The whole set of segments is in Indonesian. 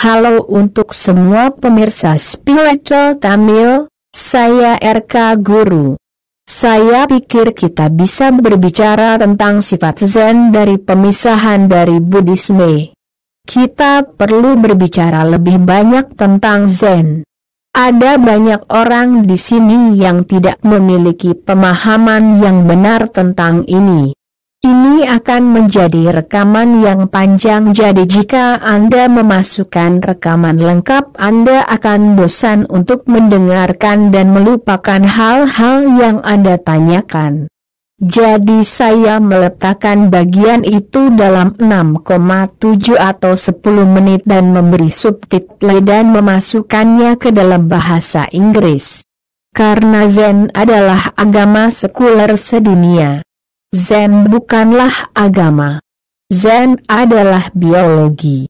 Halo untuk semua pemirsa Spiritual Tamil, saya RK Guru. Saya pikir kita bisa berbicara tentang sifat Zen dari pemisahan dari Buddhisme. Kita perlu berbicara lebih banyak tentang Zen. Ada banyak orang di sini yang tidak memiliki pemahaman yang benar tentang ini. Ini akan menjadi rekaman yang panjang, jadi jika Anda memasukkan rekaman lengkap Anda akan bosan untuk mendengarkan dan melupakan hal-hal yang Anda tanyakan. Jadi saya meletakkan bagian itu dalam 6,7 atau 10 menit dan memberi subtitle dan memasukkannya ke dalam bahasa Inggris. Karena Zen adalah agama sekuler sedunia. Zen bukanlah agama. Zen adalah biologi.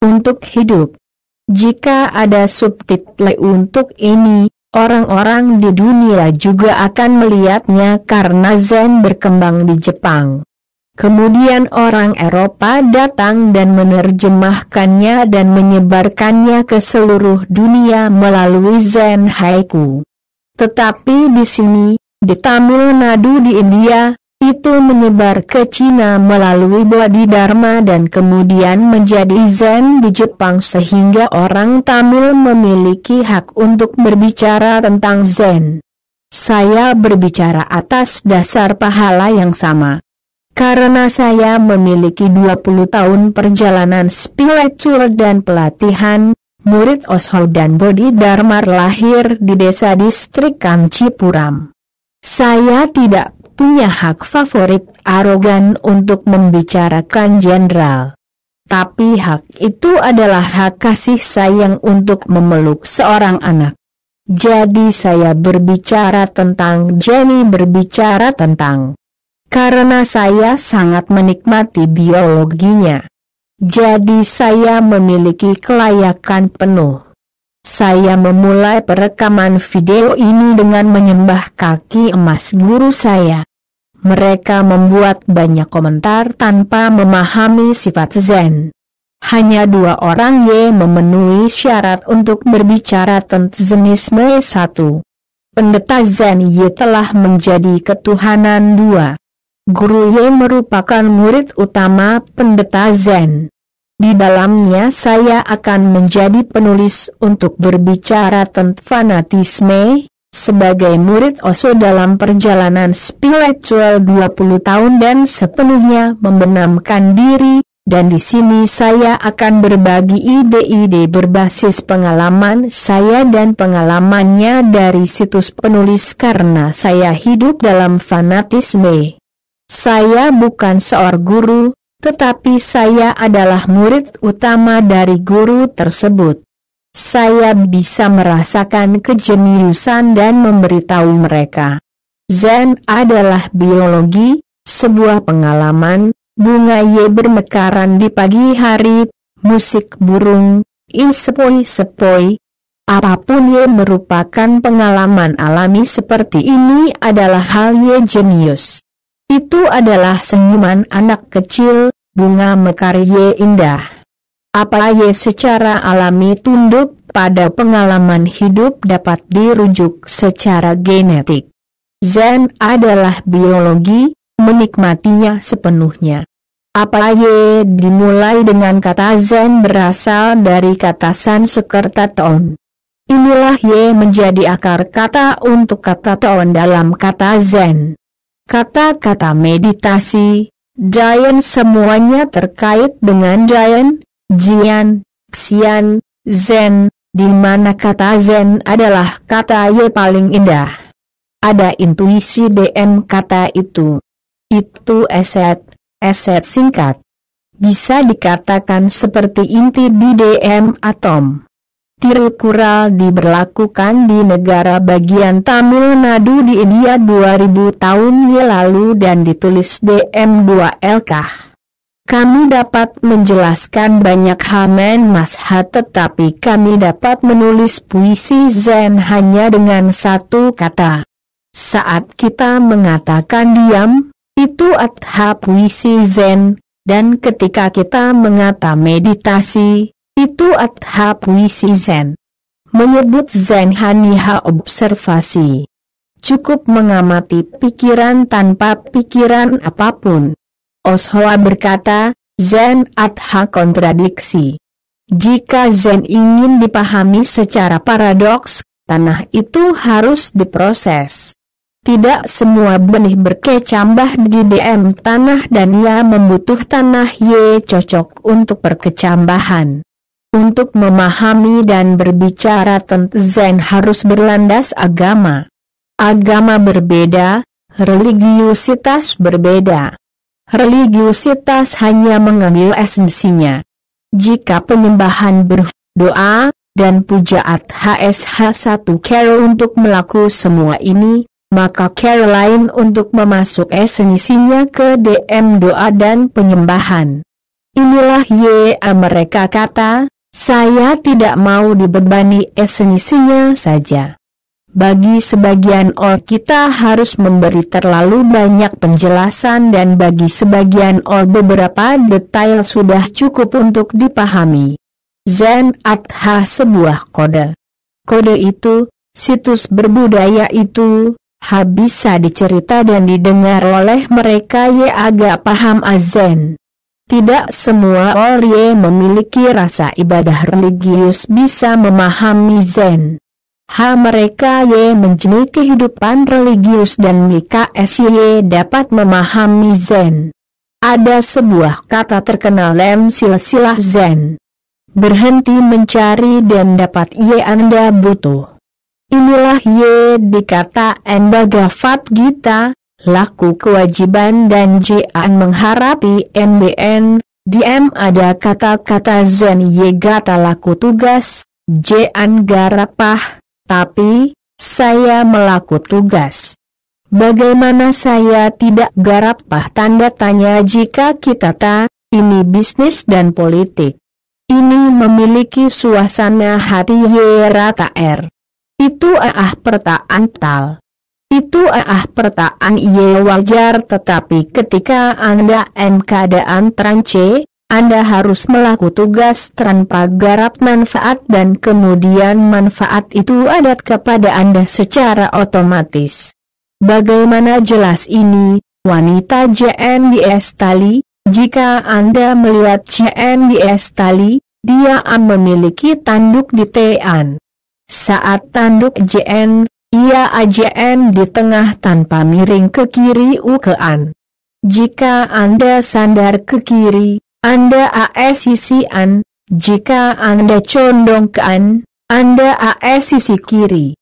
Untuk hidup. Jika ada subtitle untuk ini, orang-orang di dunia juga akan melihatnya karena Zen berkembang di Jepang. Kemudian orang Eropa datang dan menerjemahkannya dan menyebarkannya ke seluruh dunia melalui Zen haiku. Tetapi di sini, di Tamil Nadu di India, itu menyebar ke Cina melalui Bodhidharma dan kemudian menjadi Zen di Jepang sehingga orang Tamil memiliki hak untuk berbicara tentang Zen. Saya berbicara atas dasar pahala yang sama. Karena saya memiliki 20 tahun perjalanan spiritual dan pelatihan, murid Osho dan Bodhidharma lahir di desa distrik Kancipuram. Saya tidak punya hak favorit arogan untuk membicarakan jenderal. Tapi hak itu adalah hak kasih sayang untuk memeluk seorang anak. Jadi saya berbicara tentang Jenny berbicara tentang. Karena saya sangat menikmati biologinya. Jadi saya memiliki kelayakan penuh. Saya memulai perekaman video ini dengan menyembah kaki emas guru saya. Mereka membuat banyak komentar tanpa memahami sifat Zen. Hanya 2 orang memenuhi syarat untuk berbicara tentang Zenisme. 1. Pendeta Zen telah menjadi ketuhanan. 2. Guru merupakan murid utama pendeta Zen. Di dalamnya saya akan menjadi penulis untuk berbicara tentang fanatisme, sebagai murid Osho dalam perjalanan spiritual 20 tahun dan sepenuhnya membenamkan diri, dan di sini saya akan berbagi ide-ide berbasis pengalaman saya dan pengalamannya dari situs penulis karena saya hidup dalam fanatisme. Saya bukan seorang guru, tetapi saya adalah murid utama dari guru tersebut. Saya bisa merasakan kejeniusan dan memberitahu mereka. Zen adalah biologi, sebuah pengalaman, bunga bermekaran di pagi hari, musik burung, sepoi-sepoi. Apapun merupakan pengalaman alami seperti ini adalah hal jenius. Itu adalah senyuman anak kecil, bunga mekar indah. Apa secara alami tunduk pada pengalaman hidup dapat dirujuk secara genetik. Zen adalah biologi, menikmatinya sepenuhnya. Apa dimulai dengan kata Zen berasal dari kata Sanskerta Taon. Inilah menjadi akar kata untuk kata Taon dalam kata Zen. Kata-kata meditasi, Dayan semuanya terkait dengan Dayan, Jian, Xian, Zen, di mana kata Zen adalah kata paling indah. Ada intuisi DM kata itu. Itu eset singkat. Bisa dikatakan seperti inti di DM atom. Tirukural diberlakukan di negara bagian Tamil Nadu di India 2000 tahun lalu dan ditulis DM2LK. Kami dapat menjelaskan banyak hal mashat tetapi kami dapat menulis puisi Zen hanya dengan 1 kata. Saat kita mengatakan diam, itu adha puisi Zen, dan ketika kita mengata meditasi, Itu adha puisi Zen. Menyebut Zen hanya observasi. Cukup mengamati pikiran tanpa pikiran apapun. Oshoa berkata, Zen adha kontradiksi. Jika Zen ingin dipahami secara paradoks, tanah itu harus diproses. Tidak semua benih berkecambah di DM tanah dan ia membutuh tanah Y cocok untuk berkecambahan. Untuk memahami dan berbicara tentang Zen harus berlandas agama. Agama berbeda, religiusitas berbeda. Religiusitas hanya mengambil esensinya. Jika penyembahan berdoa dan pujaat HSH1 care untuk melakukan semua ini, maka care lain untuk memasuk esensinya ke DM doa dan penyembahan. Inilah YA mereka kata, saya tidak mau dibebani esensinya saja. Bagi sebagian orang kita harus memberi terlalu banyak penjelasan dan bagi sebagian orang beberapa detail sudah cukup untuk dipahami. Zen adha sebuah kode. Kode itu, situs berbudaya itu, bisa dicerita dan didengar oleh mereka yang agak paham Zen. Tidak semua orang memiliki rasa ibadah religius bisa memahami Zen. Mereka yang menjadi kehidupan religius dan MKSY dapat memahami Zen. Ada sebuah kata terkenal dalam silsilah Zen. Berhenti mencari dan dapat Anda butuh. Inilah dikata Bhagavad Gita, laku kewajiban dan Jan mengharapi MBN, DM ada kata-kata Zen gata laku tugas, Jan garapah, tapi, saya melaku tugas. Bagaimana saya tidak garapah tanda tanya jika kita ini bisnis dan politik. Ini memiliki suasana hati rata R. Itu pertaan tal. Itu pertaan wajar tetapi ketika Anda keadaan trance, Anda harus melakukan tugas tanpa garap manfaat dan kemudian manfaat itu ada kepada Anda secara otomatis. Bagaimana jelas ini, wanita JNDS tali, jika Anda melihat JNDS tali, dia memiliki tanduk di tean. Saat tanduk JN, ia AJN di tengah tanpa miring ke kiri ukean. Jika Anda sandar ke kiri, Anda sisian, jika Anda condong kean, Anda sisi kiri.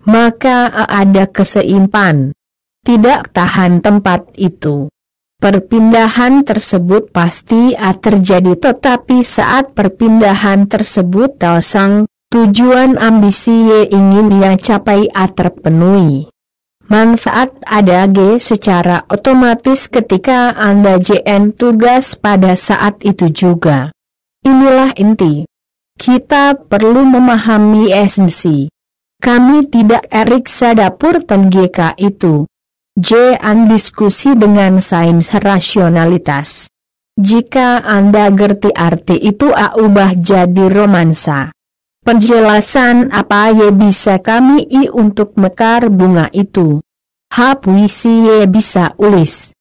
Maka ada keseimpan. Tidak tahan tempat itu. Perpindahan tersebut pasti terjadi tetapi saat perpindahan tersebut tersang, tujuan ambisi ingin dia capai terpenuhi. Manfaat ada secara otomatis ketika Anda JN tugas pada saat itu juga. Inilah inti. Kita perlu memahami esensi. Kami tidak eriksa dapur TGK itu. Jan diskusi dengan sains rasionalitas. Jika Anda gerti arti itu ubah jadi romansa. Penjelasan apa bisa kami untuk mekar bunga itu? Puisi bisa ulis.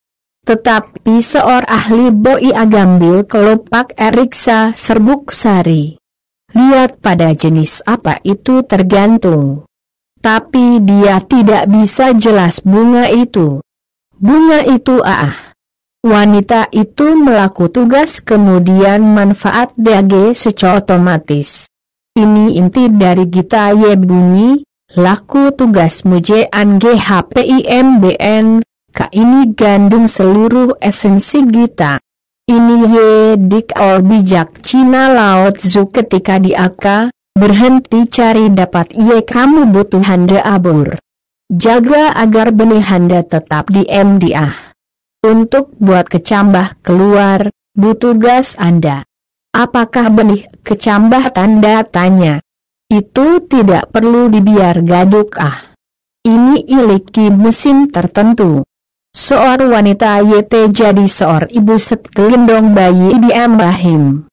Tetapi seorang ahli boi agambil kelopak eriksa serbuk sari. Lihat pada jenis apa itu tergantung. Tapi dia tidak bisa jelas bunga itu. Bunga itu wanita itu melakukan tugas kemudian manfaat DG secara otomatis. Ini inti dari Gita bunyi, laku tugas mujean GHPIMBN, ini gandung seluruh esensi Gita. Ini dik bijak Cina Lao Tzu ketika di berhenti cari dapat kamu butuh Anda abur. Jaga agar benih Anda tetap di MDA. Untuk buat kecambah keluar, butuh gas Anda. Apakah benih kecambah tanda tanya? Itu tidak perlu dibiar gaduk Ini iliki musim tertentu. Seorang wanita jadi seorang ibu gendong bayi di rahim.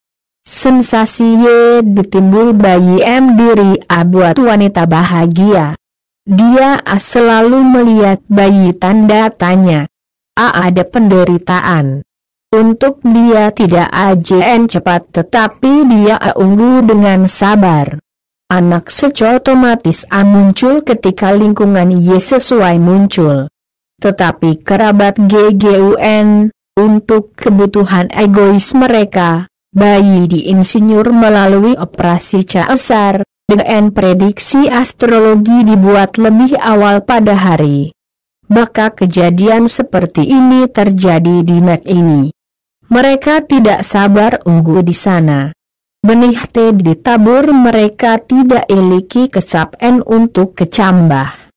Sensasi ye ditimbul bayi diri buat wanita bahagia. Dia selalu melihat bayi tanda tanya. Ada penderitaan. Untuk dia tidak ajen cepat tetapi dia unggul dengan sabar. Anak seco otomatis muncul ketika lingkungan ye sesuai muncul. Tetapi kerabat GGUN, untuk kebutuhan egois mereka, bayi diinsinyur melalui operasi Caesar, dengan prediksi astrologi dibuat lebih awal pada hari. Maka kejadian seperti ini terjadi di Mek ini. Mereka tidak sabar unggul di sana. Benih teh ditabur mereka tidak iliki kesapen untuk kecambah.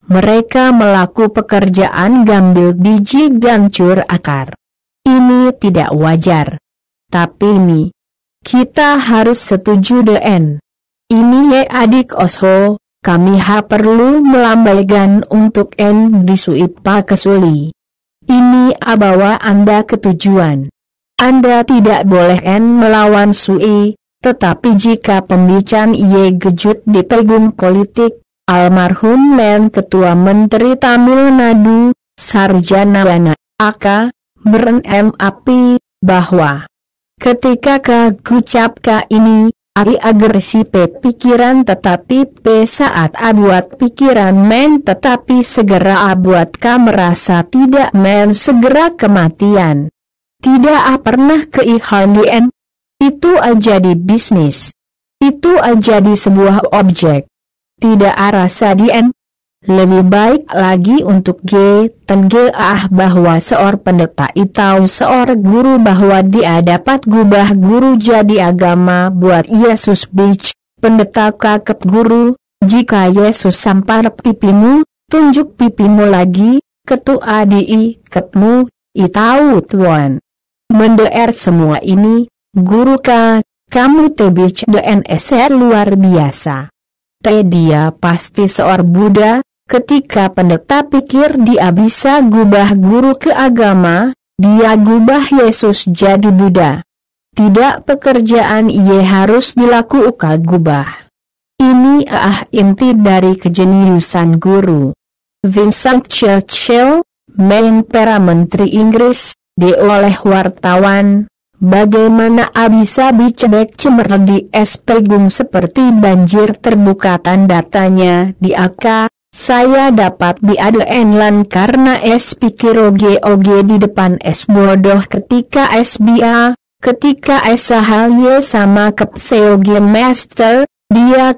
Mereka melaku pekerjaan gambil biji gancur akar. Ini tidak wajar. Tapi ini, kita harus setuju den. Ini ye adik osho, kami perlu melambaikan untuk disuipa kesuli. Ini bawa Anda ke tujuan. Anda tidak boleh melawan sui, tetapi jika pembicaraan ye gejut di pegung politik, almarhum Ketua Menteri Tamil Nadu, Sarjana Wana Aka, api, bahwa ketika gucap ini, agresi pikiran tetapi saat buat pikiran tetapi segera buat merasa tidak segera kematian. Tidak pernah keihandian. Itu jadi bisnis. Itu jadi sebuah objek. Tidak rasa dien. Lebih baik lagi untuk bahwa seorang pendeta atau seorang guru bahwa dia dapat gubah guru jadi agama buat Yesus Beach. Pendeta kakep guru, jika Yesus sampar pipimu, tunjuk pipimu lagi, ketua ketmu, itau tuan. Mendengar semua ini, guru kamu tebich DNS luar biasa. Dia pasti seorang Buddha, ketika pendeta pikir dia bisa gubah guru ke agama, dia gubah Yesus jadi Buddha. Tidak pekerjaan ia harus dilakukan gubah. Ini inti dari kejeniusan guru. Vincent Churchill, Perdana Menteri Inggris, oleh wartawan, bagaimana bisa bicebek cemer di pegung seperti banjir terbuka tanda tanya di saya dapat diadakan karena pikir oge di depan bodoh ketika bia, ketika hal ye sama seoge master, dia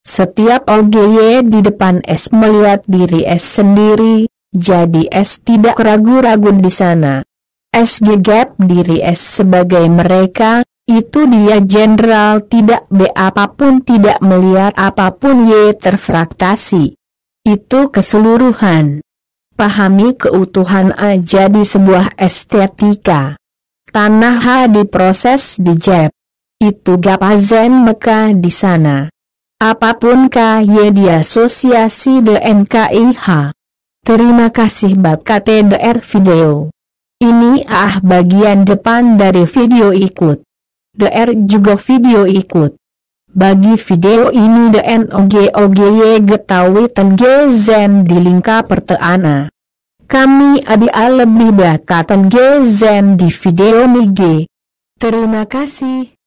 setiap oge di depan melihat diri sendiri, jadi tidak ragu-ragu di sana. Gegap diri sebagai mereka, itu dia jenderal tidak apapun tidak melihat apapun ye terfraktasi. Itu keseluruhan. Pahami keutuhan jadi sebuah estetika. Tanah diproses di jeb. Itu gapazen meka di sana. Apapun ye di asosiasi DNKIH. Terima kasih bab KTDR video. Ini bagian depan dari video ikut. DR juga video ikut. Bagi video ini DNOGOGY getawi tenggezen di lingka perteana. Kami lebih bakatan gezen di video mige. Terima kasih.